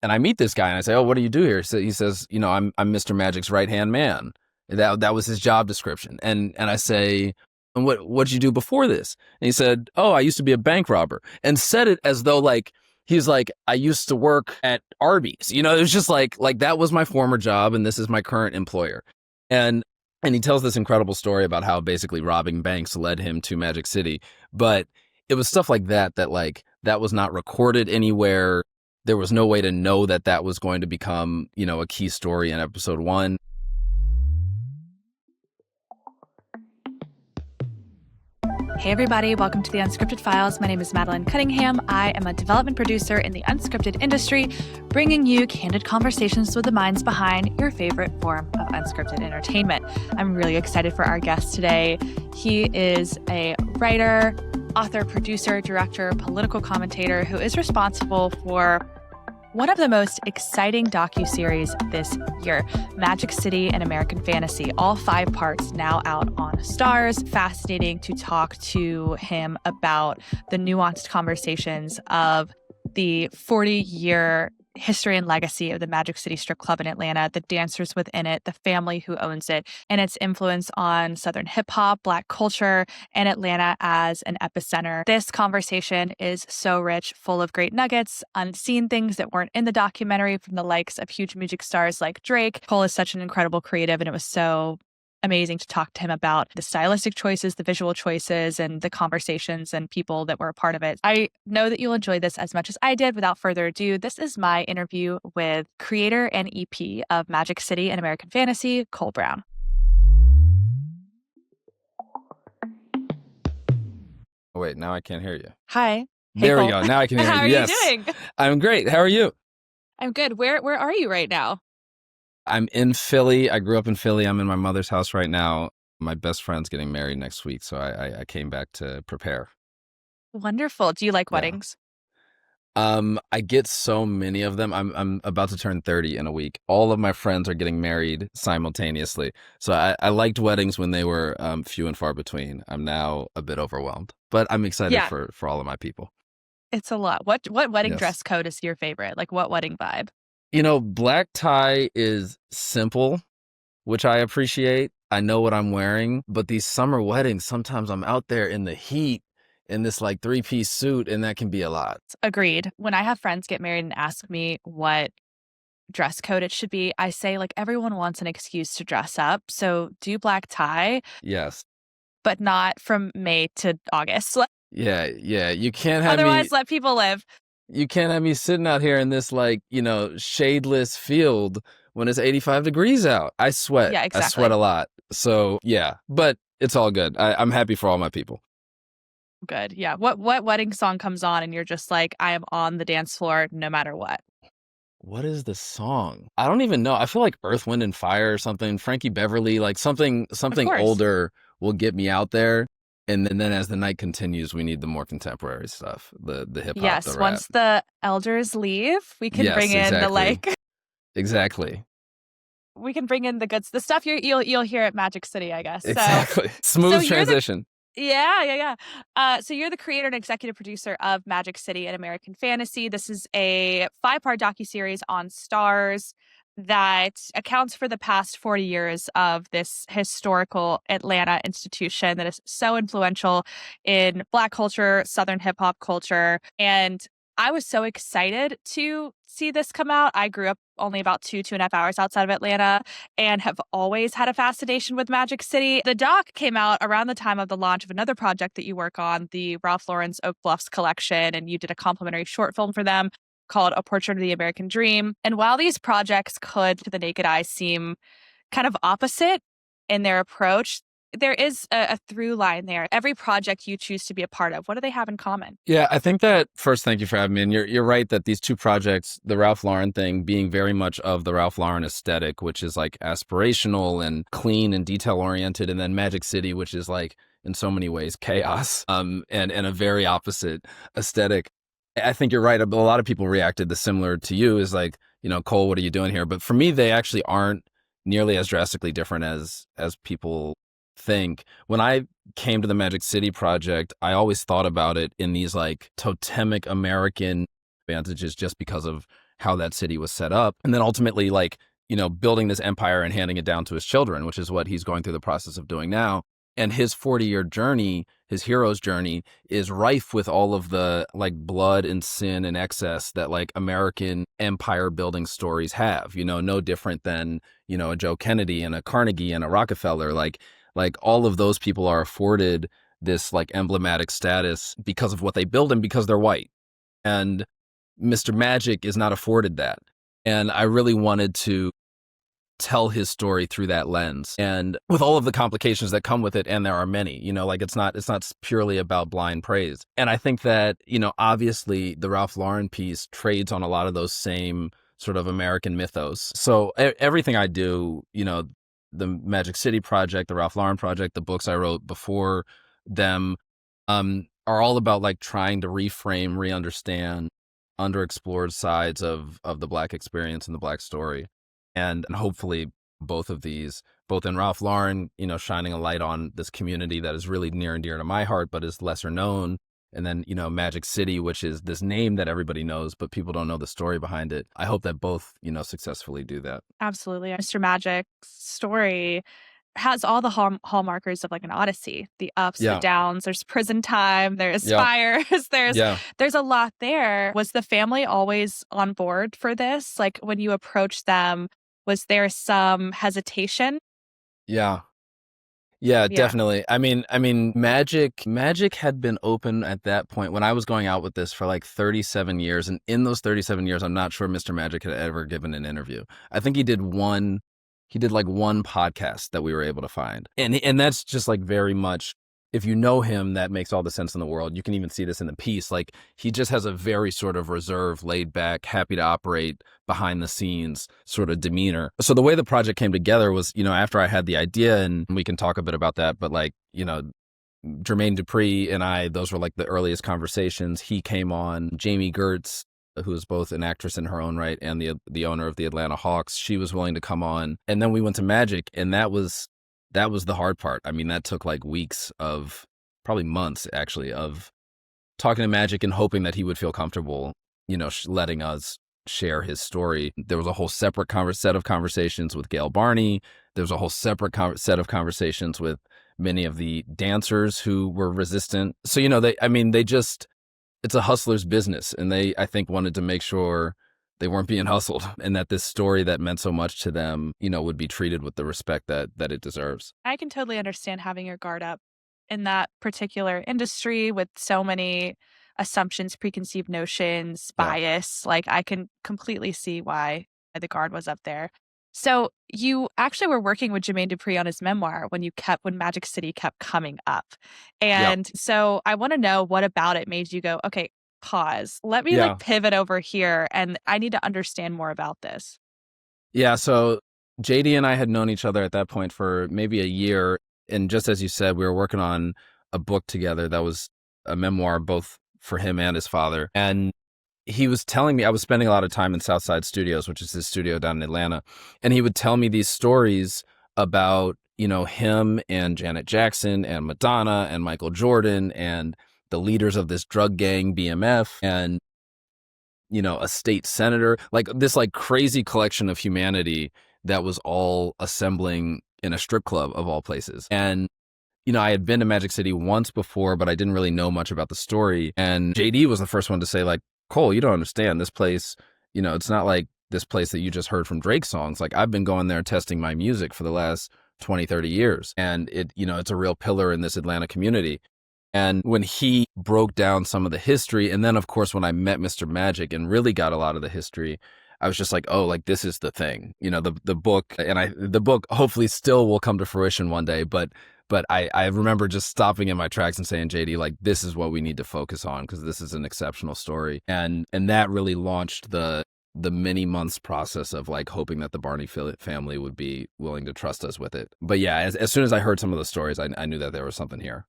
And I meet this guy and I say, "Oh, what do you do here?" So he says, I'm Mr. Magic's right-hand man. That was his job description. And I say, "And what'd you do before this?" And he said, "Oh, I used to be a bank robber." And said it as though like he's like, "I used to work at Arby's." It was just like that was my former job and this is my current employer. And and he tells this incredible story about how basically robbing banks led him to Magic City. But it was stuff like that like that was not recorded anywhere. There was no way to know that that was going to become, a key story in episode 1. Hey everybody, welcome to the Unscripted Files. My name is Madeline Cunningham. I am a development producer in the unscripted industry, bringing you candid conversations with the minds behind your favorite form of unscripted entertainment. I'm really excited for our guest today. He is a writer, author, producer, director, political commentator who is responsible for one of the most exciting docuseries this year, Magic City and American Fantasy, all 5 parts now out on Starz. Fascinating to talk to him about the nuanced conversations of the 40-year history and legacy of the Magic City strip club in Atlanta, the dancers within it, the family who owns it, and its influence on Southern hip hop, Black culture, and Atlanta as an epicenter. This conversation is so rich, full of great nuggets, unseen things that weren't in the documentary from the likes of huge music stars like Drake. Cole is such an incredible creative, and it was so amazing to talk to him about the stylistic choices, the visual choices, and the conversations and people that were a part of it. I know that you'll enjoy this as much as I did. Without further ado, this is my interview with creator and EP of Magic City and American Fantasy, Cole Brown. Oh, wait, now I can't hear you. Hi. Hey, There Cole. we go. Now I can hear you. How are Yes. you doing? I'm great. How are you? I'm good. Where are you right now? I'm in Philly. I grew up in Philly. I'm in my mother's house right now. My best friend's getting married next week, so I came back to prepare. Wonderful. Do you like Yeah. weddings? I get so many of them. I'm about to turn 30 in a week. All of my friends are getting married simultaneously. So I liked weddings when they were few and far between. I'm now a bit overwhelmed, but I'm excited Yeah. for all of my people. It's a lot. What wedding Yes. dress code is your favorite? Like what wedding vibe? Black tie is simple, which I appreciate. I know what I'm wearing, but these summer weddings, sometimes I'm out there in the heat in this like 3-piece suit, and that can be a lot. Agreed. When I have friends get married and ask me what dress code it should be, I say like everyone wants an excuse to dress up. So do black tie, Yes. but not from May to August. Yeah. You can't have Otherwise, let people live. You can't have me sitting out here in this like, shadeless field when it's 85 degrees out. I sweat. Yeah, I exactly. sweat a lot. So yeah, but it's all good. I'm happy for all my people. Good. Yeah. What wedding song comes on and you're just like, I am on the dance floor no matter what? What is the song? I don't even know. I feel like Earth, Wind, and Fire or something. Frankie Beverly, like something course. older will get me out there. And then as the night continues, we need the more contemporary stuff, the hip hop, Yes. the rap. Once the elders leave, we can Yes, bring in the exactly. like. Exactly. We can bring in the stuff you'll hear at Magic City, I guess. Exactly. Smooth so transition. Yeah. So you're the creator and executive producer of Magic City and American Fantasy. This is a 5-part docuseries on Starz that accounts for the past 40 years of this historical Atlanta institution that is so influential in Black culture, Southern hip hop culture. And I was so excited to see this come out. I grew up only about 2.5 hours outside of Atlanta and have always had a fascination with Magic City. The doc came out around the time of the launch of another project that you work on, the Ralph Lauren's Oak Bluffs collection, and you did a complimentary short film for them called A Portrait of the American Dream. And while these projects could, to the naked eye, seem kind of opposite in their approach, there is a through line there. Every project you choose to be a part of, what do they have in common? Yeah, I think that first, thank you for having me. And you're right that these two projects, the Ralph Lauren thing being very much of the Ralph Lauren aesthetic, which is like aspirational and clean and detail oriented, and then Magic City, which is like in so many ways chaos, and a very opposite aesthetic. I think you're right. A lot of people reacted the similar to you is like, Cole, what are you doing here? But for me, they actually aren't nearly as drastically different as people think. When I came to the Magic City project, I always thought about it in these like totemic American advantages just because of how that city was set up. And then ultimately, like, building this empire and handing it down to his children, which is what he's going through the process of doing now. And his 40-year journey, his hero's journey, is rife with all of the like blood and sin and excess that like American empire building stories have, no different than, a Joe Kennedy and a Carnegie and a Rockefeller. Like all of those people are afforded this like emblematic status because of what they build and because they're white. And Mr. Magic is not afforded that. And I really wanted to tell his story through that lens, and with all of the complications that come with it, and there are many, like it's not purely about blind praise. And I think that, obviously the Ralph Lauren piece trades on a lot of those same sort of American mythos. So everything I do, the Magic City project, the Ralph Lauren project, the books I wrote before them, are all about like trying to reframe, re-understand underexplored sides of the Black experience and the Black story. And hopefully both of these, both in Ralph Lauren, shining a light on this community that is really near and dear to my heart, but is lesser known. And then, Magic City, which is this name that everybody knows, but people don't know the story behind it. I hope that both, successfully do that. Absolutely. Mr. Magic's story has all the hallmarkers of like an Odyssey, the ups, the Yeah. downs. There's prison time, there's Yeah. fires, Yeah. there's a lot there. Was the family always on board for this? Like when you approached them, was there some hesitation? Yeah. Yeah, Yeah. definitely. I mean, Magic had been open at that point when I was going out with this for like 37 years. And in those 37 years, I'm not sure Mr. Magic had ever given an interview. I think he did like one podcast that we were able to find. And that's just like very much, if you know him, that makes all the sense in the world. You can even see this in the piece. Like he just has a very sort of reserved, laid back, happy to operate behind the scenes sort of demeanor. So the way the project came together was, after I had the idea, and we can talk a bit about that, but like, Jermaine Dupri and I, those were like the earliest conversations. He came on. Jamie Gertz, who is both an actress in her own right and the owner of the Atlanta Hawks, she was willing to come on. And then we went to Magic, and that was the hard part. I mean, that took like weeks of, probably months actually, of talking to Magic and hoping that he would feel comfortable, letting us share his story. There was a whole separate set of conversations with Gail Barney. There was a whole separate set of conversations with many of the dancers who were resistant. So, it's a hustler's business. And they, I think, wanted to make sure they weren't being hustled, and that this story that meant so much to them, would be treated with the respect that it deserves. I can totally understand having your guard up in that particular industry with so many assumptions, preconceived notions, Yeah. bias. Like I can completely see why the guard was up there. So you actually were working with Jermaine Dupri on his memoir when Magic City kept coming up. And so I want to know, what about it made you go, okay, pause. Let me like pivot over here, and I need to understand more about this. Yeah, so JD and I had known each other at that point for maybe a year. And just as you said, we were working on a book together that was a memoir both for him and his father. And he was telling me, I was spending a lot of time in Southside Studios, which is his studio down in Atlanta. And he would tell me these stories about, him and Janet Jackson and Madonna and Michael Jordan and the leaders of this drug gang, BMF, and a state senator, like this like crazy collection of humanity that was all assembling in a strip club of all places. And, I had been to Magic City once before, but I didn't really know much about the story. And JD was the first one to say, like, Cole, you don't understand this place. It's not like this place that you just heard from Drake songs. Like I've been going there testing my music for the last 20, 30 years. And it's a real pillar in this Atlanta community. And when he broke down some of the history, and then of course when I met Mr. Magic and really got a lot of the history, I was just like, oh, like this is the thing, the book, and the book hopefully still will come to fruition one day. But I remember just stopping in my tracks and saying, JD, like this is what we need to focus on, because this is an exceptional story, and that really launched the many months process of like hoping that the Barney family would be willing to trust us with it. But yeah, as soon as I heard some of the stories, I knew that there was something here.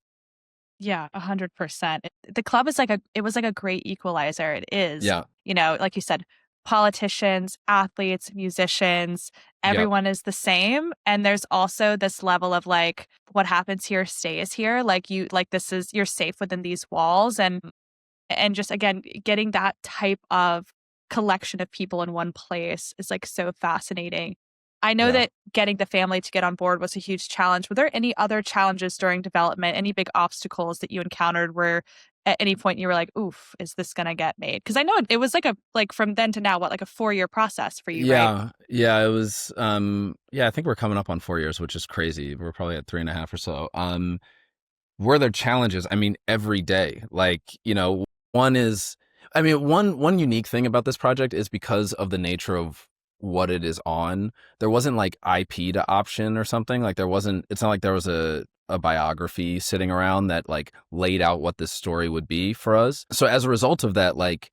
Yeah, 100%. The club is it was like a great equalizer. It is. Yeah. Like you said, politicians, athletes, musicians, everyone is the same. And there's also this level of like, what happens here stays here. You're safe within these walls. And just again, getting that type of collection of people in one place is like so fascinating. I know Yeah. that getting the family to get on board was a huge challenge. Were there any other challenges during development, any big obstacles that you encountered where at any point you were like, oof, is this going to get made? Because I know it was like from then to now, what, like a 4-year process for you, right? Yeah, yeah, it was. Yeah, I think we're coming up on 4 years, which is crazy. We're probably at 3.5 or so. Were there challenges? I mean, every day. Like, one is, I mean, one unique thing about this project is because of the nature of what it is on. There wasn't like IP to option or something. Like there wasn't. It's not like there was a biography sitting around that like laid out what this story would be for us. So as a result of that, like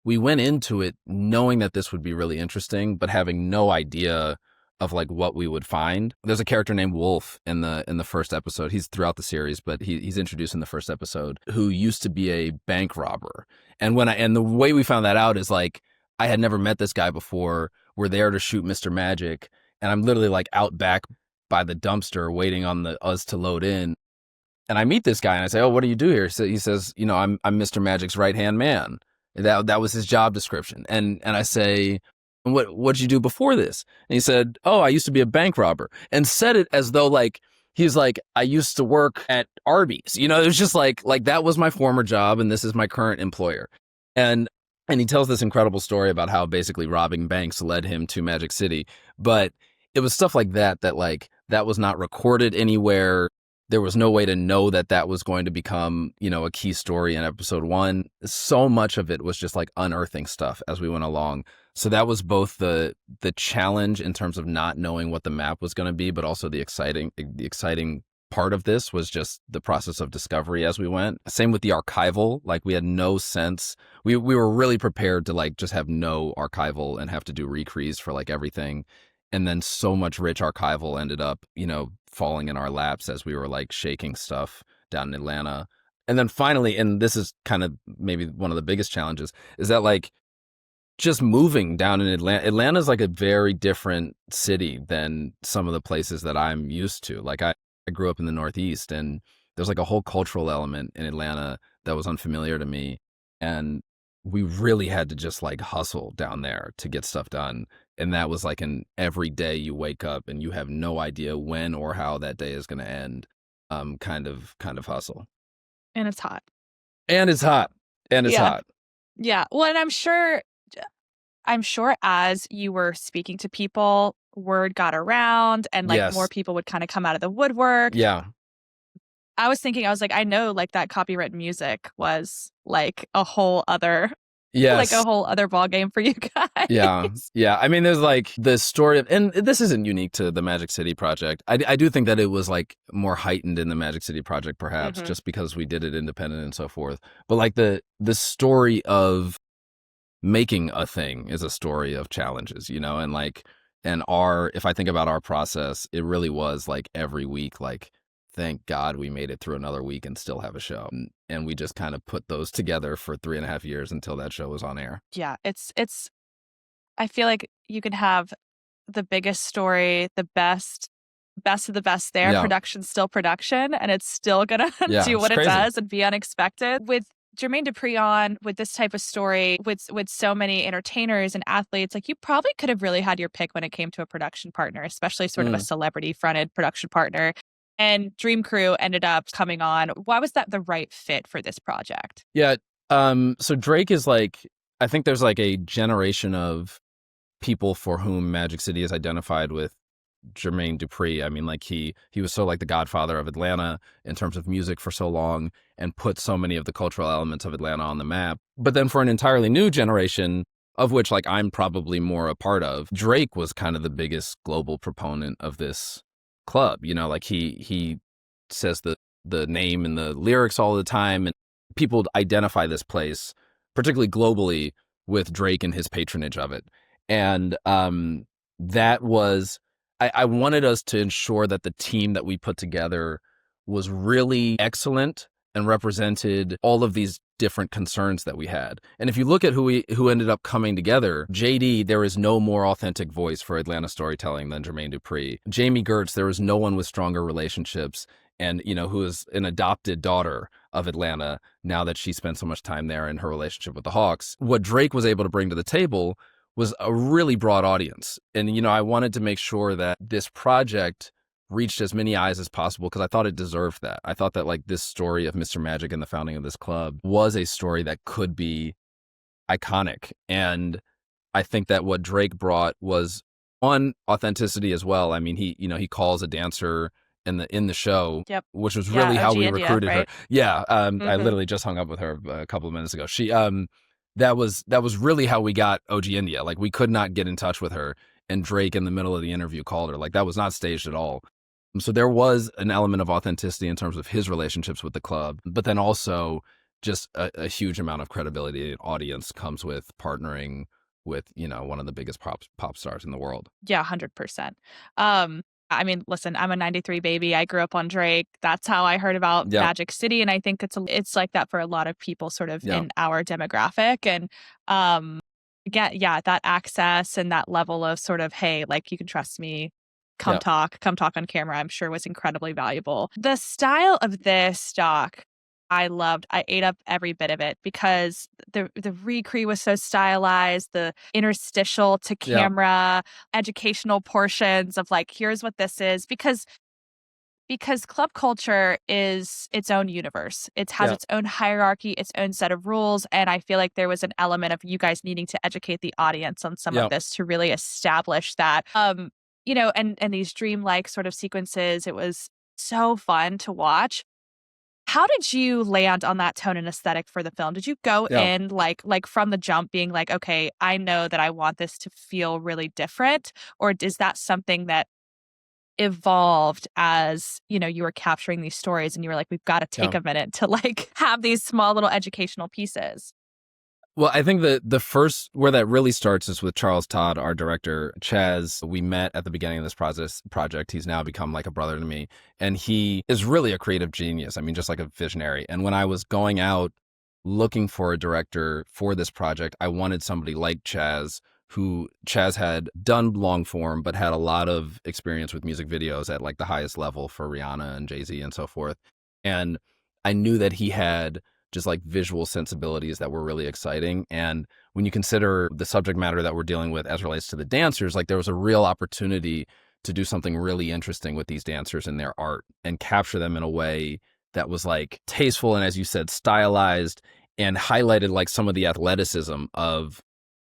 we went into it knowing that this would be really interesting, but having no idea of like what we would find. There's a character named Wolf in the first episode. He's throughout the series, but he's introduced in the first episode, who used to be a bank robber. And the way we found that out is like I had never met this guy before. We're there to shoot Mr. Magic, and I'm literally like out back by the dumpster waiting on us to load in. And I meet this guy and I say, "Oh, what do you do here?" So he says, I'm Mr. Magic's right-hand man. That was his job description. And I say, what'd you do before this? And he said, "Oh, I used to be a bank robber." And said it as though like he's like, "I used to work at Arby's." It was just like that was my former job and this is my current employer. And he tells this incredible story about how basically robbing banks led him to Magic City. But it was stuff like that like that was not recorded anywhere. There was no way to know that that was going to become, a key story in episode 1. So much of it was just like unearthing stuff as we went along. So that was both the challenge in terms of not knowing what the map was going to be, but also the exciting part of this was just the process of discovery as we went. Same with the archival. Like we had no sense. We were really prepared to like just have no archival and have to do recrees for like everything. And then so much rich archival ended up, falling in our laps as we were like shaking stuff down in Atlanta. And then finally, and this is kind of maybe one of the biggest challenges, is that like just moving down in Atlanta's like a very different city than some of the places that I'm used to. Like I grew up in the Northeast, and there's like a whole cultural element in Atlanta that was unfamiliar to me. And we really had to just like hustle down there to get stuff done. And that was like an every day you wake up and you have no idea when or how that day is going to end, kind of hustle. And it's hot. And it's hot. And it's hot. Yeah. Well, and I'm sure as you were speaking to people, word got around and like Yes. more people would kind of come out of the woodwork. Yeah. I was like, I know like that copywritten music was like a whole other Yes. like a whole other ball game for you guys. Yeah. Yeah. I mean, there's like the story of, and this isn't unique to the Magic City project. I do think that it was like more heightened in the Magic City project, perhaps, just because we did it independent and so forth. But like the story of making a thing is a story of challenges, and like, if I think about our process, it really was like every week, like, thank God we made it through another week and still have a show. And we just kind of put those together for 3.5 years until that show was on air. Yeah, I feel like you can have the biggest story, the best of the best there. Yeah. Production's still production, and it's still gonna do what it does and be unexpected. With Jermaine Dupri on with this type of story, with so many entertainers and athletes, like you probably could have really had your pick when it came to a production partner, especially sort of a celebrity-fronted production partner. And Dream Crew ended up coming on. Why was that the right fit for this project? Yeah. So Drake is like, I think there's like a generation of people for whom Magic City is identified with Jermaine Dupri. I mean, like he was so like the godfather of Atlanta in terms of music for so long and put so many of the cultural elements of Atlanta on the map. But then for an entirely new generation, of which like I'm probably more a part of, Drake was kind of the biggest global proponent of this club. Like he says the name and the lyrics all the time, and people identify this place, particularly globally, with Drake and his patronage of it. And that was, I wanted us to ensure that the team that we put together was really excellent and represented all of these different concerns that we had. And if you look at who ended up coming together, JD, there is no more authentic voice for Atlanta storytelling than Jermaine Dupri. Jamie Gertz, there is no one with stronger relationships and, who is an adopted daughter of Atlanta now that she spent so much time there in her relationship with the Hawks. What Drake was able to bring to the table was a really broad audience. And, I wanted to make sure that this project reached as many eyes as possible because I thought it deserved that. I thought that like this story of Mr. Magic and the founding of this club was a story that could be iconic. And I think that what Drake brought was one, authenticity as well. I mean, he calls a dancer in the show, Yep. which was Yeah, really how OG we India, recruited her. right? Yeah, I Mm-hmm. literally just hung up with her a couple of minutes ago. She that was really how we got OG India. Like we could not get in touch with her, and Drake in the middle of the interview called her. Like that was not staged at all. So there was an element of authenticity in terms of his relationships with the club, but then also just a huge amount of credibility and audience comes with partnering with, one of the biggest pop stars in the world. Yeah, 100%. Um, I mean, listen, I'm a 93 baby. I grew up on Drake. That's how I heard about Yeah, Magic City, and I think it's like that for a lot of people sort of yeah, in our demographic. And um yeah, that access and that level of sort of, hey, like you can trust me, yeah, come talk on camera, I'm sure was incredibly valuable. The style of this doc I loved. I ate up every bit of it because the recre was so stylized, the interstitial to yeah, camera, educational portions of like, here's what this is. Because club culture is its own universe. It has yeah, its own hierarchy, its own set of rules. And I feel like there was an element of you guys needing to educate the audience on some of yeah, this to really establish that. And these dreamlike sort of sequences, it was so fun to watch. How did you land on that tone and aesthetic for the film? Did you go yeah. in like from the jump being like, "Okay, I know that I want this to feel really different," or is that something that evolved as, you were capturing these stories and you were like, "We've gotta take Yeah. a minute to, like, have these small little educational pieces." Well, I think the first where that really starts is with Charles Todd, our director, Chaz. We met at the beginning of this project. He's now become like a brother to me, and he is really a creative genius. I mean, just like a visionary. And when I was going out looking for a director for this project, I wanted somebody like Chaz, who Chaz had done long form, but had a lot of experience with music videos at like the highest level for Rihanna and Jay-Z and so forth. And I knew that he had just like visual sensibilities that were really exciting. And when you consider the subject matter that we're dealing with as relates to the dancers, like there was a real opportunity to do something really interesting with these dancers and their art and capture them in a way that was like tasteful and, as you said, stylized and highlighted like some of the athleticism of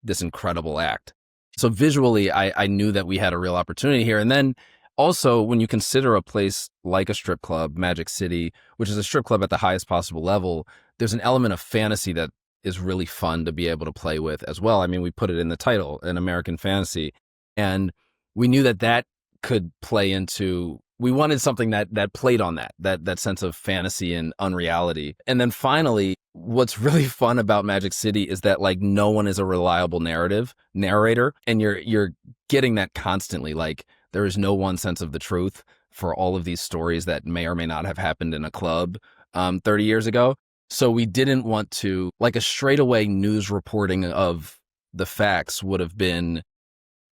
this incredible act. So visually, I knew that we had a real opportunity here. And then also, when you consider a place like a strip club, Magic City, which is a strip club at the highest possible level, there's an element of fantasy that is really fun to be able to play with as well. I mean, we put it in the title, an American fantasy. And we knew that that could play into, we wanted something that played on that sense of fantasy and unreality. And then finally, what's really fun about Magic City is that like no one is a reliable narrator, and you're getting that constantly. Like there is no one sense of the truth for all of these stories that may or may not have happened in a club 30 years ago. So we didn't want to, like, a straightaway news reporting of the facts would have been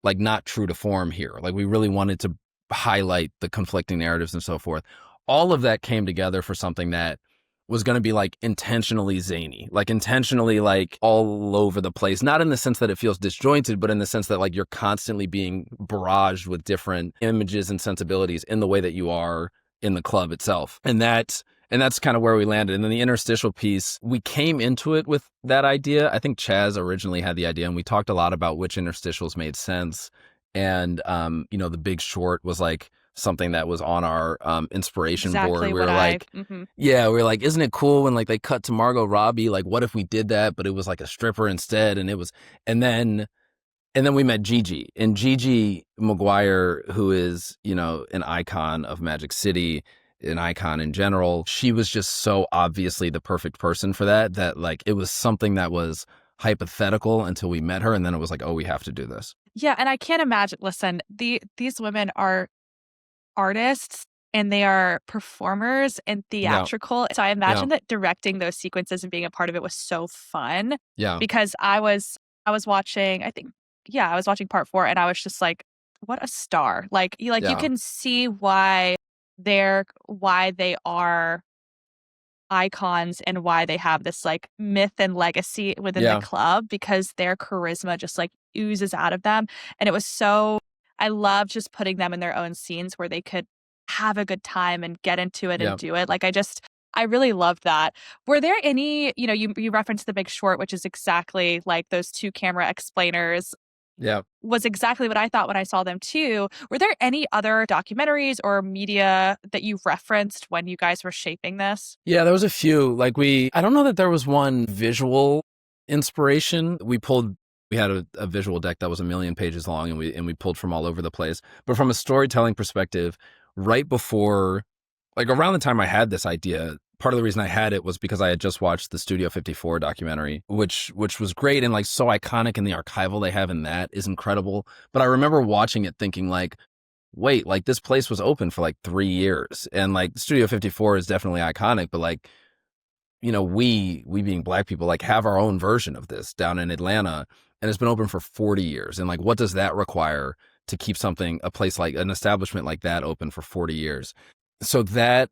like not true to form here. Like we really wanted to highlight the conflicting narratives and so forth. All of that came together for something that was going to be like intentionally zany, like intentionally like all over the place. Not in the sense that it feels disjointed, but in the sense that like you're constantly being barraged with different images and sensibilities in the way that you are in the club itself. And that's kind of where we landed. And then the interstitial piece, we came into it with that idea. I think Chaz originally had the idea, and we talked a lot about which interstitials made sense. And, The Big Short was like something that was on our inspiration board. Exactly We were what like, mhm. yeah, we were like, isn't it cool when like they cut to Margot Robbie? Like, what if we did that, but it was like a stripper instead? And then we met Gigi, and Gigi McGuire, who is, an icon of Magic City, an icon in general. She was just so obviously the perfect person for that like it was something that was hypothetical until we met her. And then it was like, oh, we have to do this. Yeah, and I can't imagine, listen, these women are artists and they are performers and Yeah. theatrical. So I Yeah. imagine that directing those sequences and being a part of it was so fun Yeah. because I was watching, I think, yeah, I was watching part 4 and I was just like, what a star. Like you Yeah. can see why they are icons and why they have this like myth and legacy within the Yeah. club because their charisma just like oozes out of them. And it was so, I love just putting them in their own scenes where they could have a good time and get into it and Yeah. do it. Like I really loved that. Were there any, you referenced The Big Short, which is exactly like those two camera explainers Yeah. was exactly what I thought when I saw them too. Were there any other documentaries or media that you referenced when you guys were shaping this? Yeah, there was a few. Like I don't know that there was one visual inspiration. We had a visual deck that was a million pages long, and we pulled from all over the place. But from a storytelling perspective, right before, like around the time I had this idea, part of the reason I had it was because I had just watched the Studio 54 documentary, which was great and like so iconic, and the archival they have in that is incredible. But I remember watching it thinking like, wait, like this place was open for like 3 years, and like Studio 54 is definitely iconic, but like, we being Black people, like have our own version of this down in Atlanta, and it's been open for 40 years. And like, what does that require to keep a place like an establishment like that open for 40 years? So that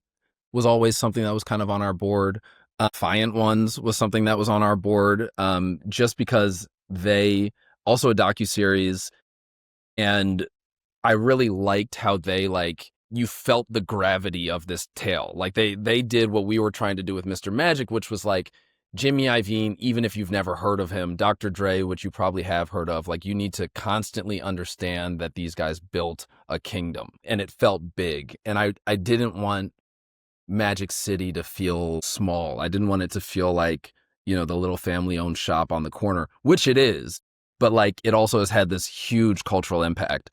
was always something that was kind of on our board. Defiant Ones was something that was on our board, just because they also a docuseries, and I really liked how they you felt the gravity of this tale. Like they did what we were trying to do with Mr. Magic, which was like Jimmy Iovine, even if you've never heard of him, Dr. Dre, which you probably have heard of, like you need to constantly understand that these guys built a kingdom, and it felt big. And I didn't want Magic City to feel small. I didn't want it to feel like, the little family owned shop on the corner, which it is, but like it also has had this huge cultural impact.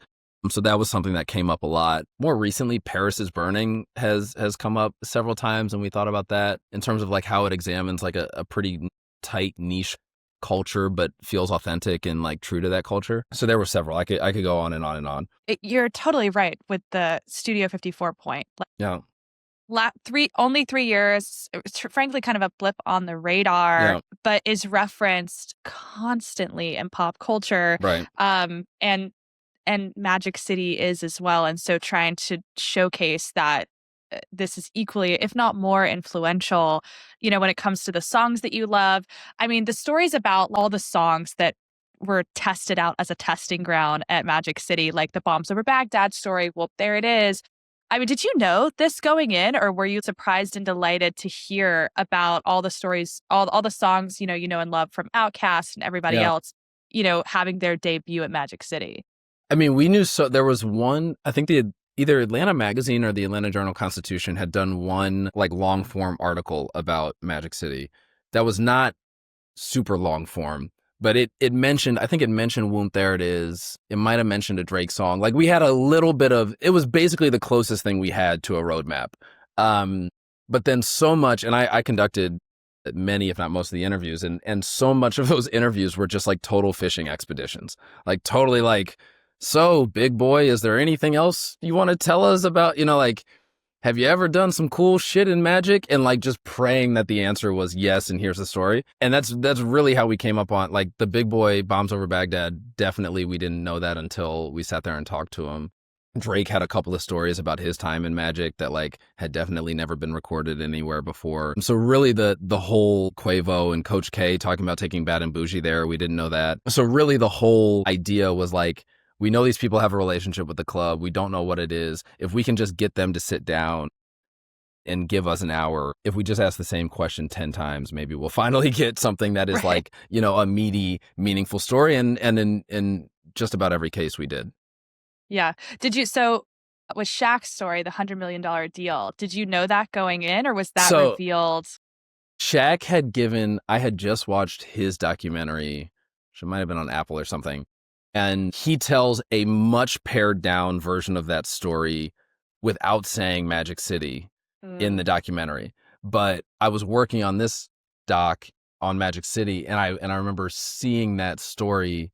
So that was something that came up a lot. More recently, Paris is Burning has come up several times, and we thought about that in terms of like how it examines like a pretty tight niche culture, but feels authentic and like true to that culture. So there were several. I could go on and on and on. You're totally right with the Studio 54 point. Yeah. Only 3 years. It was frankly kind of a blip on the radar, Yeah. but is referenced constantly in pop culture. Right. And Magic City is as well. And so trying to showcase that this is equally, if not more influential, when it comes to the songs that you love. I mean, the stories about all the songs that were tested out as a testing ground at Magic City, like the Bombs Over Baghdad story. Well, there it is. I mean, did you know this going in, or were you surprised and delighted to hear about all the stories, all the songs, and love from Outkast and everybody else, having their debut at Magic City? I mean, we knew, so there was one, I think either Atlanta Magazine or the Atlanta Journal-Constitution had done one like long form article about Magic City that was not super long form, but it mentioned, I think it mentioned Womb There It Is. It might have mentioned a Drake song. Like we had a little bit of, it was basically the closest thing we had to a roadmap. But then so much, and I conducted many, if not most of the interviews, and so much of those interviews were just like total fishing expeditions, like totally like, so big boy, is there anything else you want to tell us about, like, have you ever done some cool shit in Magic? And like just praying that the answer was yes, and here's the story. And that's really how we came up on like the big boy Bombs Over Baghdad. Definitely we didn't know that until we sat there and talked to him. Drake had a couple of stories about his time in Magic that like had definitely never been recorded anywhere before. So really the whole Quavo and Coach K talking about taking Bad and Bougie there, we didn't know that. So really the whole idea was like, we know these people have a relationship with the club. We don't know what it is. If we can just get them to sit down and give us an hour, if we just ask the same question 10 times, maybe we'll finally get something that is Right. like, a meaty, meaningful story. And in just about every case we did. Yeah. So with Shaq's story, the $100 million deal, did you know that going in, or was that revealed? Shaq I had just watched his documentary, which might have been on Apple or something. And he tells a much pared down version of that story without saying Magic City in the documentary. But I was working on this doc on Magic City, and I remember seeing that story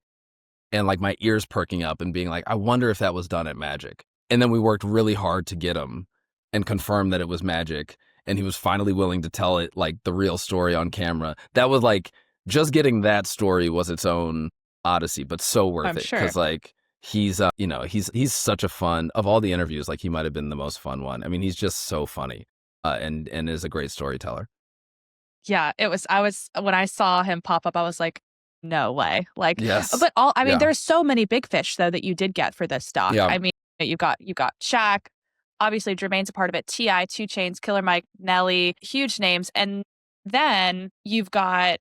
and like my ears perking up and being like, I wonder if that was done at Magic. And then we worked really hard to get him and confirm that it was Magic. And he was finally willing to tell it like the real story on camera. That was like, just getting that story was its own odyssey, but so worth I'm it. sure. Because like he's he's such a fun, of all the interviews, like he might have been the most fun one. I mean, he's just so funny and is a great storyteller. Yeah, it was. I was when I saw him pop up, I was like, no way. Like, Yes. but all I mean, Yeah. there's so many big fish though that you did get for this doc. Yeah. I mean, you got Shaq, obviously Jermaine's a part of it. Ti, Two Chains, Killer Mike, Nelly, huge names, and then you've got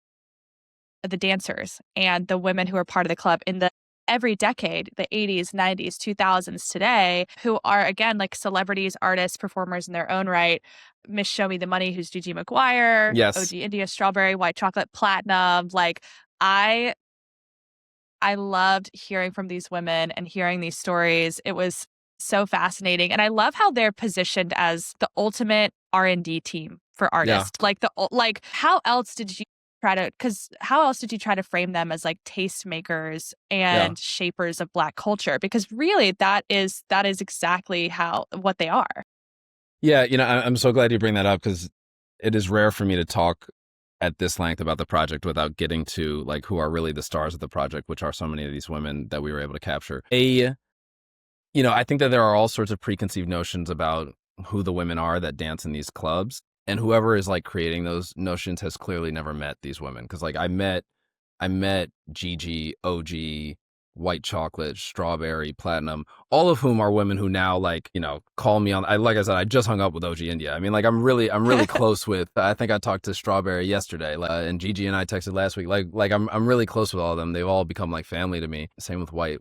the dancers and the women who are part of the club in the every decade, the 80s, 90s, 2000s today, who are again like celebrities, artists, performers in their own right. Miss Show Me the Money, who's Gigi McGuire, Yes. OG India, Strawberry, White Chocolate, Platinum. Like I I loved hearing from these women and hearing these stories. It was so fascinating. And I love how they're positioned as the ultimate R&D team for Yeah. artists. Like how else did you how else did you try to frame them as like tastemakers Yeah. and shapers of Black culture? Because really that is exactly how what they are. Yeah, I'm so glad you bring that up because it is rare for me to talk at this length about the project without getting to like who are really the stars of the project, which are so many of these women that we were able to capture. I think that there are all sorts of preconceived notions about who the women are that dance in these clubs, and whoever is like creating those notions has clearly never met these women because like I met Gigi, OG, White Chocolate, Strawberry, Platinum, all of whom are women who now like, call me on. Like I said, I just hung up with OG India. I mean, like I'm really close with. I think I talked to Strawberry yesterday, and Gigi and I texted last week. Like I'm really close with all of them. They've all become like family to me. Same with White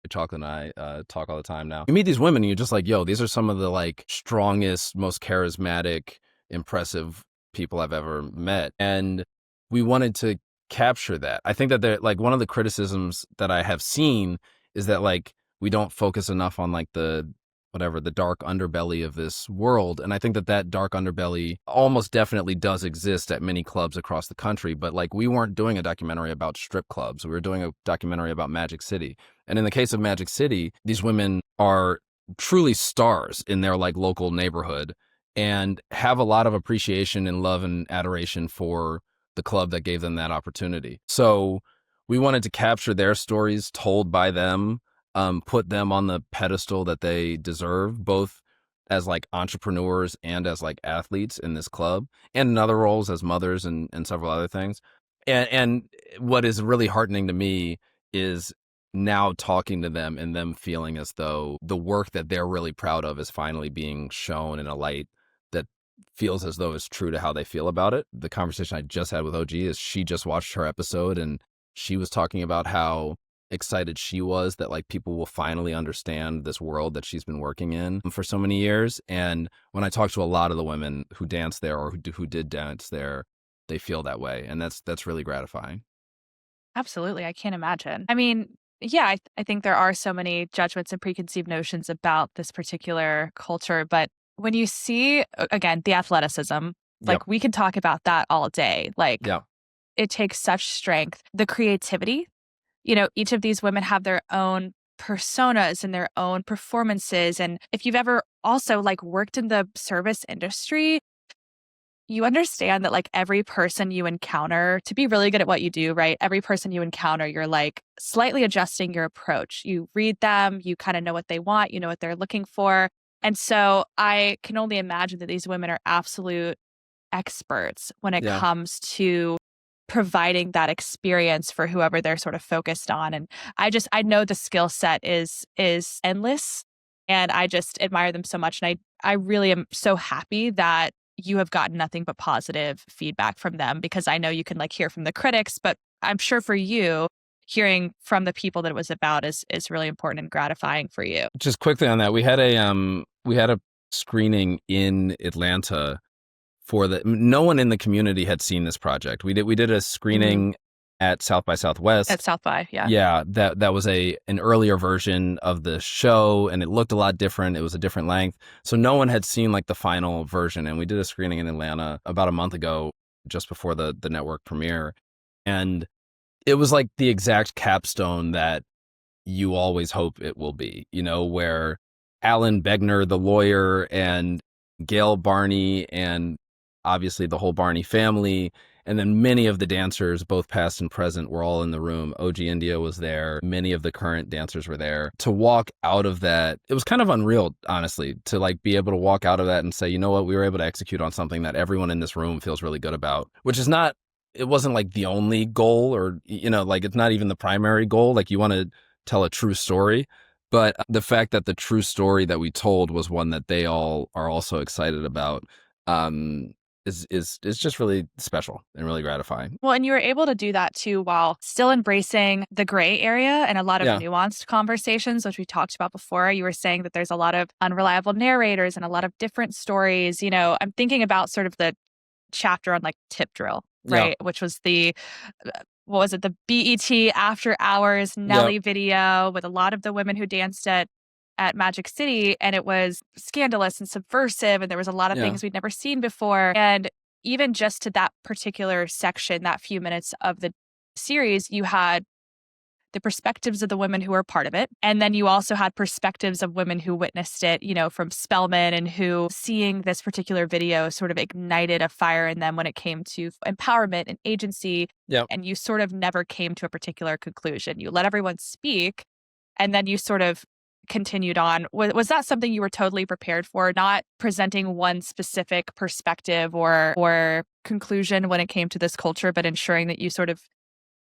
Chocolate and I talk all the time now. You meet these women and you're just like, yo, these are some of the like strongest, most charismatic, impressive people I've ever met. And we wanted to capture that. I think that they're like one of the criticisms that I have seen is that like we don't focus enough on like the dark underbelly of this world. And I think that dark underbelly almost definitely does exist at many clubs across the country. But like we weren't doing a documentary about strip clubs. We were doing a documentary about Magic City. And in the case of Magic City, these women are truly stars in their like local neighborhood and have a lot of appreciation and love and adoration for the club that gave them that opportunity. So we wanted to capture their stories told by them, put them on the pedestal that they deserve, both as like entrepreneurs and as like athletes in this club, and in other roles as mothers and several other things. And what is really heartening to me is now talking to them and them feeling as though the work that they're really proud of is finally being shown in a light that feels as though it's true to how they feel about it. The conversation I just had with OG is she just watched her episode and she was talking about how excited she was that like people will finally understand this world that she's been working in for so many years. And when I talk to a lot of the women who dance there or who did dance there, they feel that way. And that's really gratifying. Absolutely. I can't imagine. I mean, yeah, I think there are so many judgments and preconceived notions about this particular culture. But when you see, again, the athleticism, Yep. like we can talk about that all day. Like Yeah. it takes such strength. The creativity, each of these women have their own personas and their own performances. And if you've ever also like worked in the service industry, you understand that like every person you encounter to be really good at what you do, right? Every person you encounter, you're like slightly adjusting your approach. You read them, you kind of know what they want, you know what they're looking for. And so I can only imagine that these women are absolute experts when it Yeah. comes to providing that experience for whoever they're sort of focused on. And I know the skill set is endless and I just admire them so much. And I really am so happy that you have gotten nothing but positive feedback from them because I know you can like hear from the critics, but I'm sure for you, hearing from the people that it was about is really important and gratifying for you. Just quickly on that, we had a screening in Atlanta for no one in the community had seen this project. We did a screening at South by Southwest. At South by, yeah. Yeah, that was an earlier version of the show and it looked a lot different. It was a different length. So no one had seen like the final version. And we did a screening in Atlanta about a month ago, just before the network premiere. And it was like the exact capstone that you always hope it will be, where Alan Begner, the lawyer, and Gail Barney, and obviously the whole Barney family, And then many of the dancers, both past and present, were all in the room. OG India was there. Many of the current dancers were there. To walk out of that, it was kind of unreal, honestly, to like be able to walk out of that and say, you know what, we were able to execute on something that everyone in this room feels really good about, which is not, it wasn't like the only goal, or, you know, like it's not even the primary goal. Like you want to tell a true story. But the fact that the true story that we told was one that they all are also excited about, is just really special and really gratifying. Well, and you were able to do that too while still embracing the gray area and a lot of Yeah, nuanced conversations, which we talked about before. You were saying that there's a lot of unreliable narrators and a lot of different stories. You know, I'm thinking about sort of the chapter on like tip drill, yeah, right? Which was the what was it, the BET After Hours yeah, Nelly video with a lot of the women who danced at Magic City, and it was scandalous and subversive, and there was a lot of yeah, things we'd never seen before. And even just to that particular section, that few minutes of the series, you had the perspectives of the women who were part of it. And then you also had perspectives of women who witnessed it, you know, from Spellman, and who seeing this particular video sort of ignited a fire in them when it came to empowerment and agency. yeah. And you sort of never came to a particular conclusion. You let everyone speak, and then you sort of continued on. Was that something you were totally prepared for, not presenting one specific perspective or conclusion when it came to this culture, but ensuring that you sort of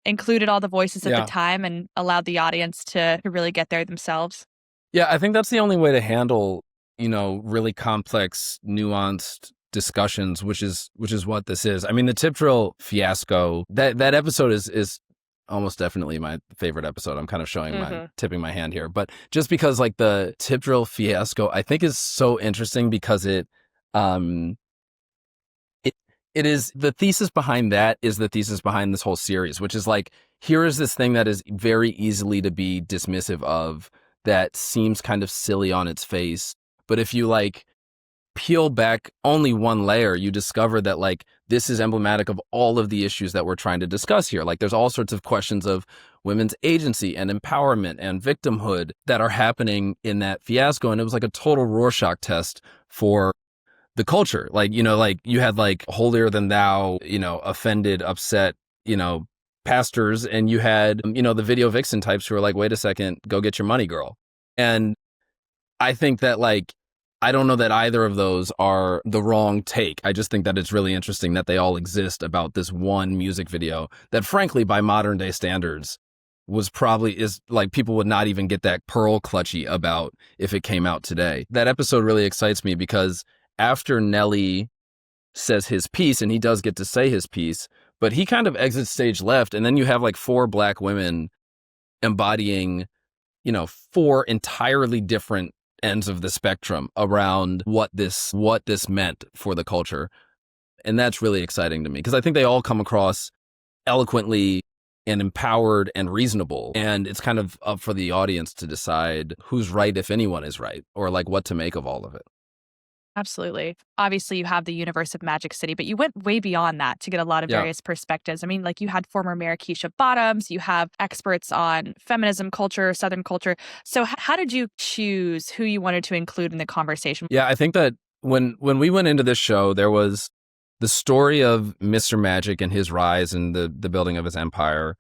included all the voices at the Yeah. time and allowed the audience to really get there themselves? Yeah, I think that's the only way to handle, you know, really complex, nuanced discussions, which is what this is. I mean, the tip drill fiasco, that episode is almost definitely my favorite episode. I'm kind of tipping my hand here, but just because like the tip drill fiasco, I think is so interesting because um it it is the thesis behind that is the thesis behind this whole series, which is like, here is this thing that is very easily to be dismissive of, that seems kind of silly on its face. But if you like peel back only one layer, you discover that like this is emblematic of all of the issues that we're trying to discuss here. Like there's all sorts of questions of women's agency and empowerment and victimhood that are happening in that fiasco. And it was like a total Rorschach test for the culture. Like, you know, like you had like holier than thou, you know, offended, upset, you know, pastors, and you had, you know, the video vixen types who are like, wait a second, go get your money, girl. And I think that like, I don't know that either of those are the wrong take. I just think that it's really interesting that they all exist about this one music video that frankly, by modern day standards, is like, people would not even get that pearl clutchy about if it came out today. That episode really excites me because after Nelly says his piece, and he does get to say his piece, but he kind of exits stage left, and then you have like four Black women embodying, you know, four entirely different ends of the spectrum around what this meant for the culture. And that's really exciting to me because I think they all come across eloquently and empowered and reasonable. And it's kind of up for the audience to decide who's right, if anyone is right, or like what to make of all of it. Absolutely. Obviously, you have the universe of Magic City, but you went way beyond that to get a lot of Yeah. various perspectives. I mean, like you had former Mayor Keisha Bottoms, you have experts on feminism culture, Southern culture. So, how did you choose who you wanted to include in the conversation? Yeah, I think that when we went into this show, there was the story of Mr. Magic and his rise and the building of his empire.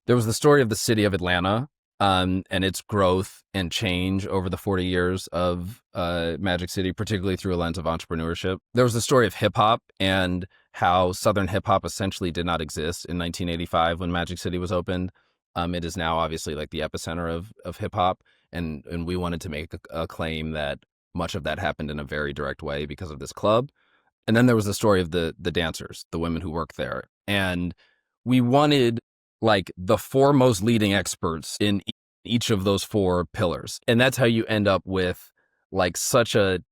There was the story of the city of Atlanta, and its growth and change over the 40 years of Magic City, particularly through a lens of entrepreneurship. There was the story of hip hop and how Southern hip hop essentially did not exist in 1985 when Magic City was opened. It is now obviously like the epicenter of hip hop, and we wanted to make a claim that much of that happened in a very direct way because of this club. And then there was the story of the dancers, the women who work there. And we wanted like the foremost leading experts in each of those four pillars. And that's how you end up with like such an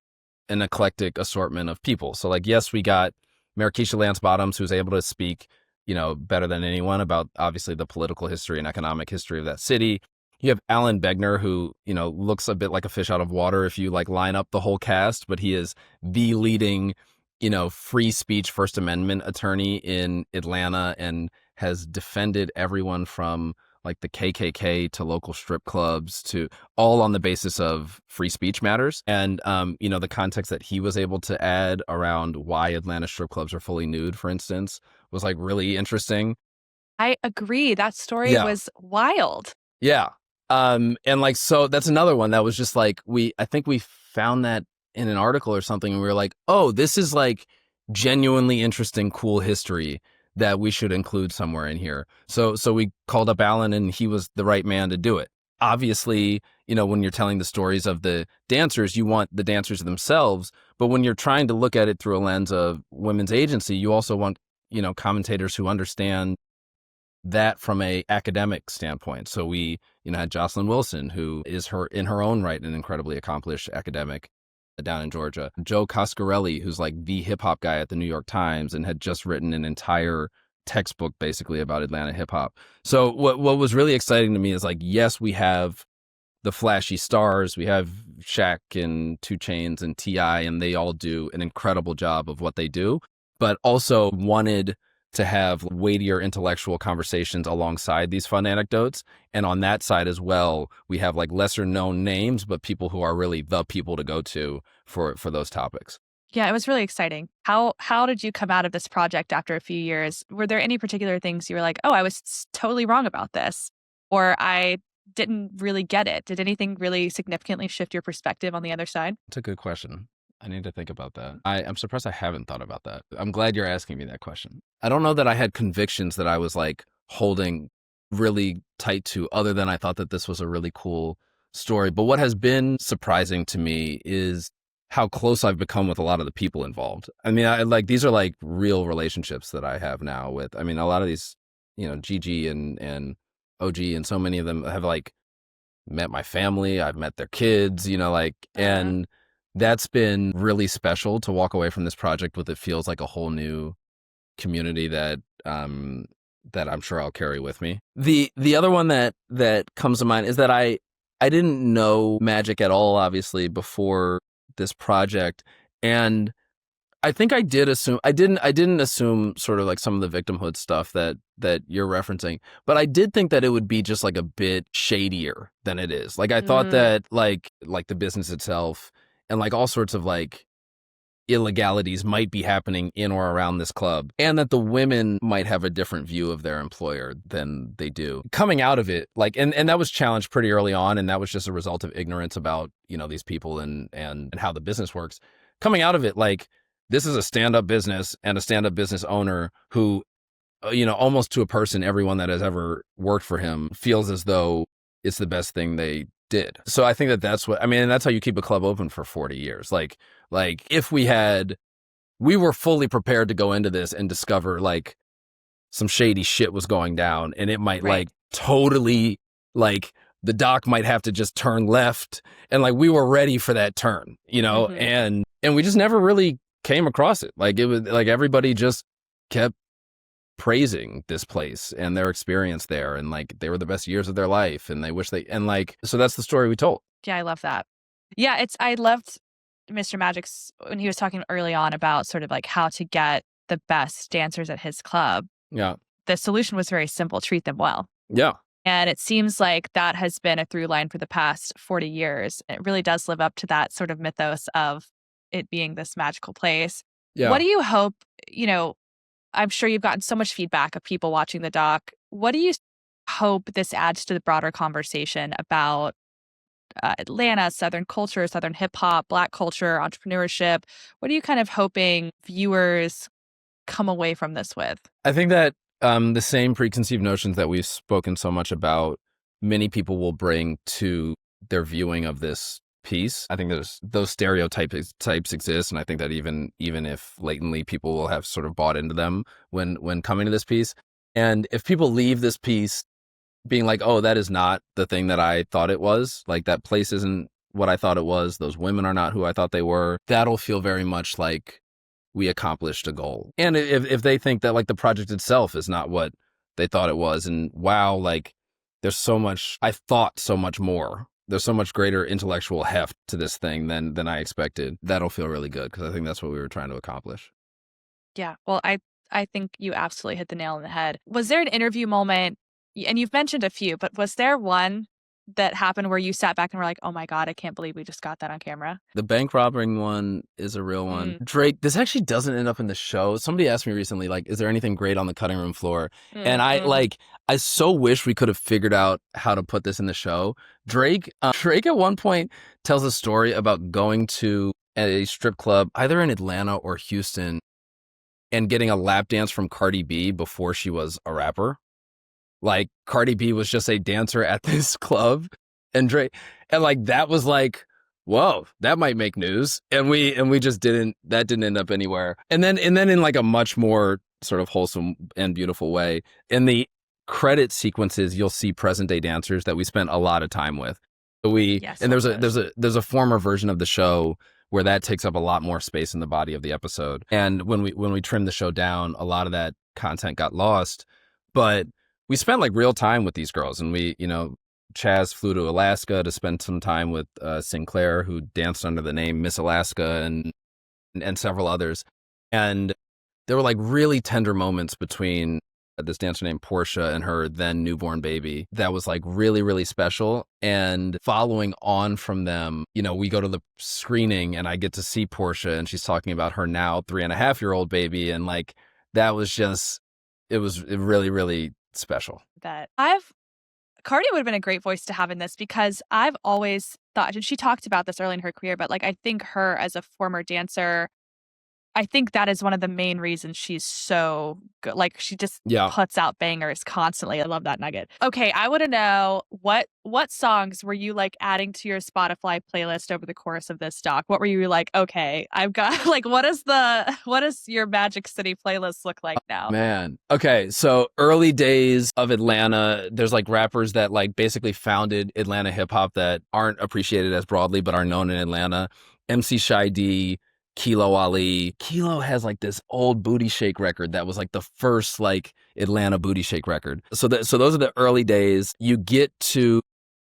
eclectic assortment of people. So like, yes, we got Mayor Keisha Lance Bottoms, who's able to speak, you know, better than anyone about obviously the political history and economic history of that city. You have Alan Begner, who, you know, looks a bit like a fish out of water if you like line up the whole cast, but he is the leading, you know, free speech First Amendment attorney in Atlanta and has defended everyone from like the KKK to local strip clubs to all on the basis of free speech matters. And, the context that he was able to add around why Atlanta strip clubs are fully nude, for instance, was like really interesting. I agree. That story Yeah. was wild. Yeah. And like, so that's another one that was just like, I think we found that in an article or something. And we were like, oh, this is like genuinely interesting, cool history that we should include somewhere in here. So we called up Alan and he was the right man to do it. Obviously, when you're telling the stories of the dancers, you want the dancers themselves. But when you're trying to look at it through a lens of women's agency, you also want, commentators who understand that from a academic standpoint. So we, had Jocelyn Wilson, who is in her own right an incredibly accomplished academic down in Georgia. Joe Coscarelli, who's like the hip hop guy at the New York Times and had just written an entire textbook basically about Atlanta hip hop. So what was really exciting to me is like, yes, we have the flashy stars. We have Shaq and 2 Chainz and T.I., and they all do an incredible job of what they do, but also wanted to have weightier intellectual conversations alongside these fun anecdotes. And on that side as well, we have like lesser known names, but people who are really the people to go to for those topics. Yeah, it was really exciting. How did you come out of this project after a few years? Were there any particular things you were like, oh, I was totally wrong about this, or I didn't really get it? Did anything really significantly shift your perspective on the other side? That's a good question. I need to think about that. I'm surprised I haven't thought about that. I'm glad you're asking me that question. I don't know that I had convictions that I was like holding really tight to, other than I thought that this was a really cool story. But what has been surprising to me is how close I've become with a lot of the people involved. I mean, these are like real relationships that I have now with, a lot of these, Gigi and OG and so many of them have like met my family. I've met their kids, and that's been really special to walk away from this project with. It feels like a whole new community that I'm sure I'll carry with me. The other one that comes to mind is that I didn't know Magic at all, obviously, before this project, and I think I did assume I didn't assume sort of like some of the victimhood stuff that you're referencing, but I did think that it would be just like a bit shadier than it is. Like I thought that like the business itself and like all sorts of like illegalities might be happening in or around this club, and that the women might have a different view of their employer than they do. Coming out of it, like, and that was challenged pretty early on, and that was just a result of ignorance about, these people and how the business works. Coming out of it, like, this is a stand-up business and a stand-up business owner who, almost to a person, everyone that has ever worked for him feels as though it's the best thing they did. So I think that's that's how you keep a club open for 40 years. Like if we were fully prepared to go into this and discover like some shady shit was going down, and it might like totally like the dock might have to just turn left, and like we were ready for that turn, and we just never really came across it. Like it was like everybody just kept praising this place and their experience there, and like they were the best years of their life, and they wish they, and like, so that's the story we told. Yeah, I love that. Yeah, I loved Mr. Magic's when he was talking early on about sort of like how to get the best dancers at his club. Yeah. The solution was very simple: treat them well. Yeah. And it seems like that has been a through line for the past 40 years. It really does live up to that sort of mythos of it being this magical place. Yeah. What do you hope, I'm sure you've gotten so much feedback of people watching the doc. What do you hope this adds to the broader conversation about Atlanta, Southern culture, Southern hip hop, Black culture, entrepreneurship? What are you kind of hoping viewers come away from this with? I think that the same preconceived notions that we've spoken so much about, many people will bring to their viewing of this piece. I think those stereotypes exist, and I think that even if latently, people will have sort of bought into them when coming to this piece. And if people leave this piece being like, oh, that is not the thing that I thought it was, like that place isn't what I thought it was, those women are not who I thought they were, that'll feel very much like we accomplished a goal. And if they think that like the project itself is not what they thought it was, and wow, like there's so much, I thought so much more, there's so much greater intellectual heft to this thing than I expected, that'll feel really good, because I think that's what we were trying to accomplish. Yeah, well, I think you absolutely hit the nail on the head. Was there an interview moment And you've mentioned a few, but was there one that happened where you sat back and were like, oh my God, I can't believe we just got that on camera? The bank robbing one is a real one. Drake, this actually doesn't end up in the show. Somebody asked me recently, like, is there anything great on the cutting room floor? And I so wish we could have figured out how to put this in the show. Drake at one point tells a story about going to a strip club, either in Atlanta or Houston, and getting a lap dance from Cardi B before she was a rapper. Like, Cardi B was just a dancer at this club, and Drake, and like that was like, whoa, that might make news. And we just didn't end up anywhere. And then in like a much more sort of wholesome and beautiful way, in the credit sequences, you'll see present day dancers that we spent a lot of time with. And there's a former version of the show where that takes up a lot more space in the body of the episode. And when we trimmed the show down, a lot of that content got lost. But we spent like real time with these girls, and Chaz flew to Alaska to spend some time with Sinclair, who danced under the name Miss Alaska, and several others. And there were like really tender moments between this dancer named Portia and her then newborn baby that was like really, really special. And following on from them, we go to the screening and I get to see Portia, and she's talking about her now 3.5-year-old baby. And like, that was just, it was really, really special. Cardi would have been a great voice to have in this, because I've always thought, and she talked about this early in her career, but like, I think her as a former dancer, I think that is one of the main reasons she's so good. Like, she just puts out bangers constantly. I love that nugget. Okay, I want to know what songs were you like adding to your Spotify playlist over the course of this doc? What were you like, okay, I've got like, what does your Magic City playlist look like now? Man. Okay, so early days of Atlanta, there's like rappers that like basically founded Atlanta hip hop that aren't appreciated as broadly but are known in Atlanta. MC Shy D, Kilo Ali. Kilo has like this old booty shake record that was like the first like Atlanta booty shake record. So those are the early days. You get to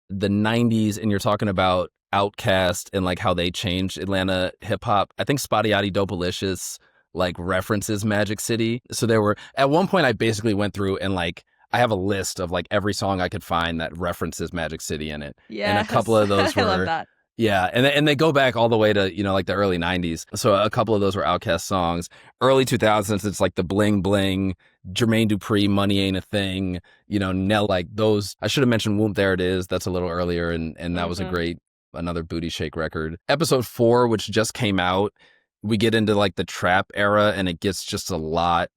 the 90s and you're talking about Outkast and like how they changed Atlanta hip hop. I think Spotty Dopalicious like references Magic City. So there were, at one point I basically went through and like, I have a list of like every song I could find that references Magic City in it. Yeah. And a couple of those were, I love that. Yeah, and they go back all the way to, like the early 90s. So a couple of those were Outkast songs. Early 2000s, it's like the Bling Bling, Jermaine Dupri, Money Ain't a Thing, Nell, like those. I should have mentioned Whoop, There It Is. That's a little earlier, and that was another booty shake record. Episode 4, which just came out, we get into like the trap era, and it gets just a lot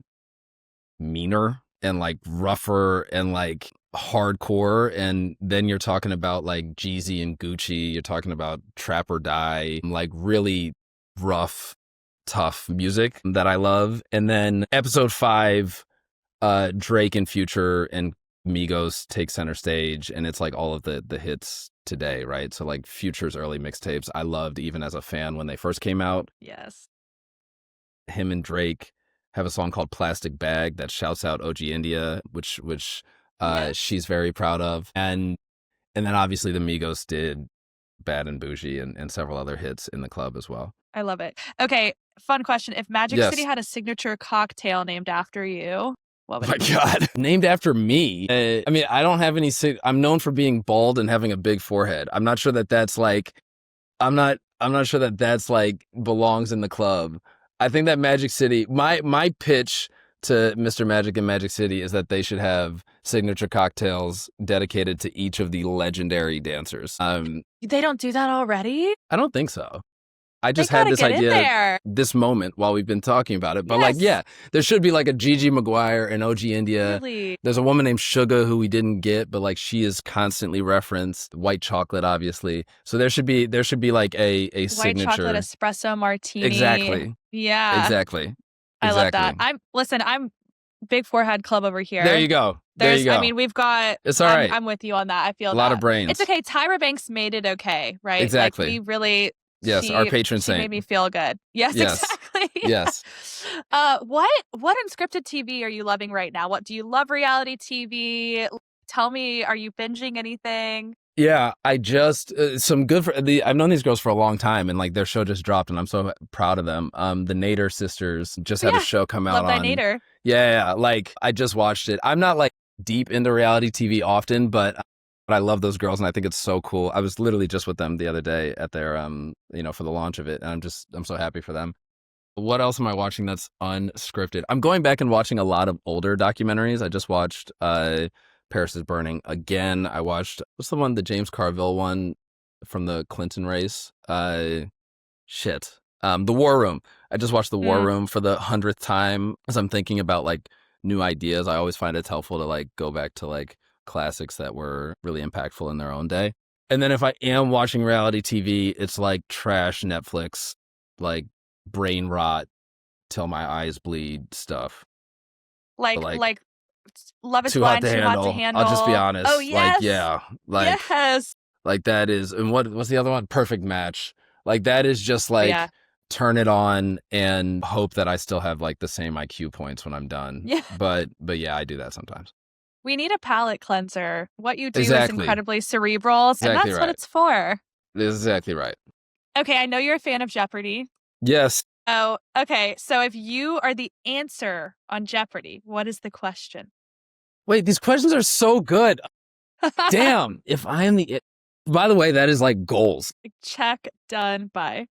meaner and like rougher and like hardcore. And then you're talking about like Jeezy and Gucci, you're talking about Trap or Die, like really rough, tough music that I love. And then episode 5, Drake and Future and Migos take center stage, and it's like all of the hits today, right? So like Future's early mixtapes I loved even as a fan when they first came out. Yes. Him and Drake have a song called Plastic Bag that shouts out OG India, which she's very proud of. And then obviously the Migos did Bad and Bougie and several other hits in the club as well. I love it. Okay, fun question. If Magic City had a signature cocktail named after you, what would it be? God, named after me? I mean, I don't have any, I'm known for being bald and having a big forehead. I'm not sure that that's like, I'm not sure that that's like belongs in the club. I think that Magic City, my pitch to Mr. Magic and Magic City is that they should have signature cocktails dedicated to each of the legendary dancers. They don't do that already? I don't think so. I just had this idea, this moment while we've been talking about it. But like, yeah, there should be like a Gigi McGuire and OG India. Really? There's a woman named Suga who we didn't get, but like she is constantly referenced. White chocolate, obviously. So there should be like a signature. White chocolate espresso martini. Exactly. Yeah. Exactly. I love that. I'm big forehead club over here. There you go. There you go. I mean, we've got. It's all right. I'm with you on that. I feel a lot of brains. It's okay. Tyra Banks made it okay, right? Exactly. Like, we really. Yes, our patron saint. She made me feel good. Yes, exactly. Yes. What unscripted TV are you loving right now? What do you love? Reality TV? Tell me, are you binging anything? Yeah, I just some good for I've known these girls for a long time, and like their show just dropped, and I'm so proud of them. The Nader sisters just had a show come out Love on Nader. Yeah, like I just watched it. I'm not like deep into reality TV often, but I love those girls and I think it's so cool. I was literally just with them the other day at their for the launch of it, and I'm so happy for them. What else am I watching that's unscripted? I'm going back and watching a lot of older documentaries. I just watched Paris is Burning again. I watched, what's the one, the James Carville one from the Clinton race? The War Room. I just watched The War Room for the 100th time as I'm thinking about like new ideas. I always find it's helpful to like go back to like classics that were really impactful in their own day. And then if I am watching reality TV, it's like trash Netflix, like brain rot till my eyes bleed stuff. But, Like Love Is Too Hot Blind, to Too Hot to Handle. Handle. I'll just be honest. Oh, Like, yes. yeah. Like, yes. like that is, and what's the other one? Perfect Match. Like that is just like, Yeah. turn it on and hope that I still have like the same IQ points when I'm done. Yeah. But yeah, I do that sometimes. We need a palate cleanser. What you do Exactly. is incredibly cerebral, and Exactly that's right. what it's for. Exactly right. Okay, I know you're a fan of Jeopardy. Yes. Oh, okay. So if you are the answer on Jeopardy, what is the question? Wait, these questions are so good. Damn. If I am by the way, that is like goals. Check, done, bye.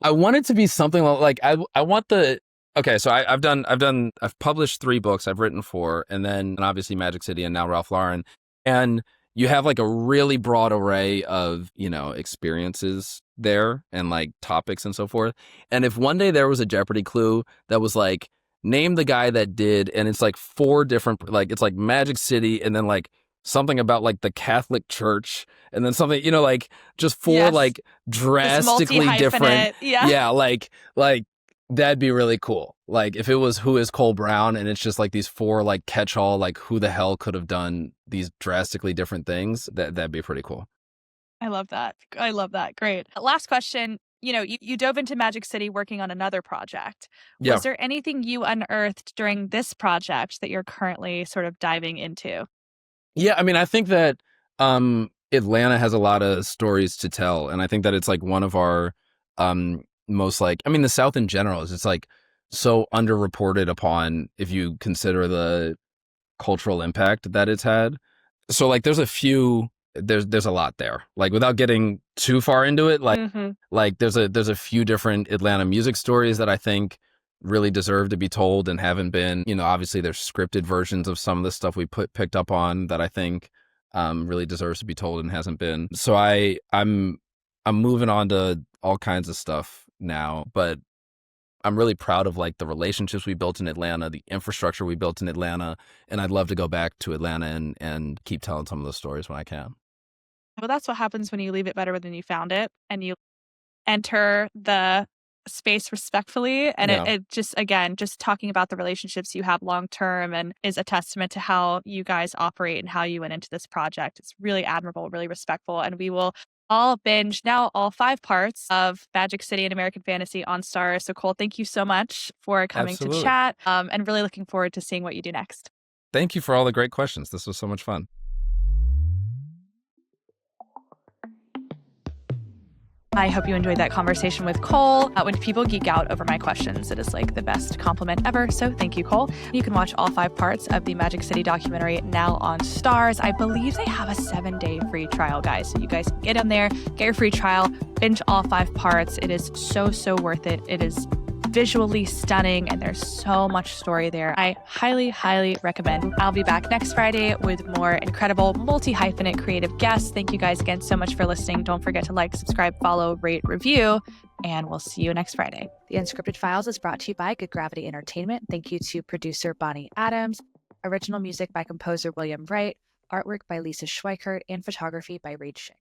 I want it to be something like I want okay, so I've published 3 books, I've written 4, and then obviously Magic City and now Ralph Lauren. And you have like a really broad array of, experiences there and like topics and so forth. And if one day there was a Jeopardy clue that was like, name the guy that did, and it's like 4 different, like it's like Magic City and then like something about like the Catholic Church and then something, like just 4 Yes. like drastically different. Yeah. Like that'd be really cool. Like if it was Who is Cole Brown and it's just like these 4 like catch-all, like who the hell could have done these drastically different things, that'd be pretty cool. I love that. Great. Last question. You dove into Magic City working on another project. Yeah. Was there anything you unearthed during this project that you're currently sort of diving into? Yeah, I mean, I think that Atlanta has a lot of stories to tell, and I think that it's like one of our most like, I mean, the South in general is, it's like so underreported upon if you consider the cultural impact that it's had. So like there's a lot there. Like without getting too far into it, like there's a few different Atlanta music stories that I think really deserve to be told and haven't been. Obviously there's scripted versions of some of the stuff we picked up on that I think really deserves to be told and hasn't been. So I'm moving on to all kinds of stuff now, but I'm really proud of like the relationships we built in Atlanta, the infrastructure we built in Atlanta, and I'd love to go back to Atlanta and keep telling some of those stories when I can. Well, that's what happens when you leave it better than you found it and you enter the space respectfully. And Yeah. it just, again, just talking about the relationships you have long term and is a testament to how you guys operate and how you went into this project. It's really admirable, really respectful. And we will all binge now all 5 parts of Magic City and American Fantasy on Stars. So Cole, thank you so much for coming Absolutely. to chat and really looking forward to seeing what you do next. Thank you for all the great questions. This was so much fun. I hope you enjoyed that conversation with Cole. When people geek out over my questions, it is like the best compliment ever. So thank you, Cole. You can watch all 5 parts of the Magic City documentary now on Stars. I believe they have a 7-day free trial, guys. So you guys can get in there, get your free trial, binge all 5 parts. It is so, so worth it. It is visually stunning and there's so much story there. I highly, highly recommend. I'll be back next Friday with more incredible multi-hyphenate creative guests. Thank you guys again so much for listening. Don't forget to like, subscribe, follow, rate, review, and we'll see you next Friday. The Unscripted Files is brought to you by Good Gravity Entertainment. Thank you to producer Bonnie Adams, original music by composer William Wright, artwork by Lisa Schweikert, and photography by Reed Schick.